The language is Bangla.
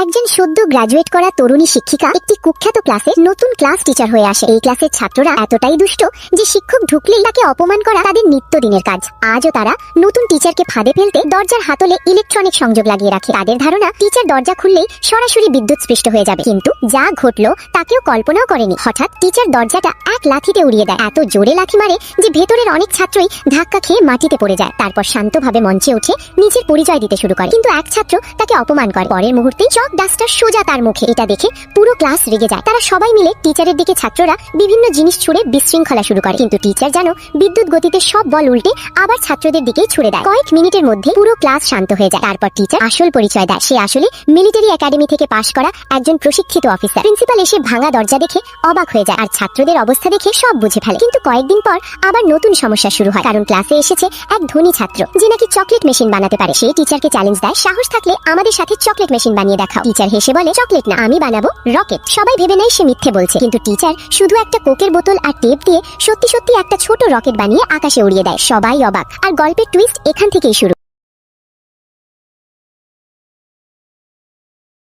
একজন সদ্য গ্রাজুয়েট করা তরুণী শিক্ষিকা একটি কুখ্যাত ক্লাসে নতুন ক্লাস টিচার হয়ে আসে। এই ক্লাসের ছাত্ররা এতটাই দুষ্ট যে শিক্ষক ঢুকলেই তাকে অপমান করা তাদের নিত্যদিনের কাজ। আজও তারা নতুন টিচারকে ফাঁদে ফেলতে দরজার হাতলে ইলেকট্রনিক সংযোগ লাগিয়ে রাখে। তাদের ধারণা টিচার দরজা খুললেই সরাসরি বিদ্যুৎ স্পৃষ্ট হয়ে যাবে, কিন্তু যা ঘটলো তাকেও কল্পনাও করেনি। হঠাৎ টিচার দরজাটা এক লাথিতে উড়িয়ে দেয়। এত জোরে লাথি মারে যে ভেতরের অনেক ছাত্রই ধাক্কা খেয়ে মাটিতে পড়ে যায়। তারপর শান্তভাবে মঞ্চে উঠে নিজের পরিচয় দিতে শুরু করে, কিন্তু এক ছাত্র তাকে অপমান করে। পরের মুহূর্তেই চক ডাস্টার সোজা তার মুখে। এটা দেখে পুরো ক্লাস রেগে যায়। তারা সবাই মিলে টিচারের দিকে ছাত্ররা বিভিন্ন জিনিস ছুঁড়ে বিশৃঙ্খলা শুরু করে, কিন্তু টিচার যেন বিদ্যুৎ গতিতে সব বল উল্টে আবার ছাত্রদের দিকেই ছুড়ে দেয়। কয়েক মিনিটের মধ্যে পুরো ক্লাস শান্ত হয়ে যায়। তারপর টিচার আসল পরিচয় দেয়। সে আসলে মিলিটারি একাডেমি থেকে পাশ করা একজন প্রশিক্ষিত অফিসার। প্রিন্সিপাল এসে ভাঙা দরজা দেখে অবাক হয়ে যায় আর ছাত্রদের অবস্থা দেখে সব বুঝে ফেলে। কিন্তু কয়েকদিন পর আবার নতুন সমস্যা শুরু হয়, কারণ ক্লাসে এসেছে এক ধনী ছাত্র যে নাকি চকলেট মেশিন বানাতে পারে। সে টিচারকে চ্যালেঞ্জ দেয়, সাহস থাকলে আমাদের সাথে চকলেট মেশিন বানিয়ে দেখাও। টিচার হেসে বলে, চকলেট না, আমি বানাবো রকেট। সবাই ভেবে নেয় সে মিথ্যে বলছে, কিন্তু টিচার শুধু একটা কোকের বোতল আর টেপ দিয়ে সত্যি সত্যি একটা ছোট রকেট বানিয়ে আকাশে উড়িয়ে দেয়। সবাই অবাক, আর গল্পের টুইস্ট এখান থেকেই শুরু।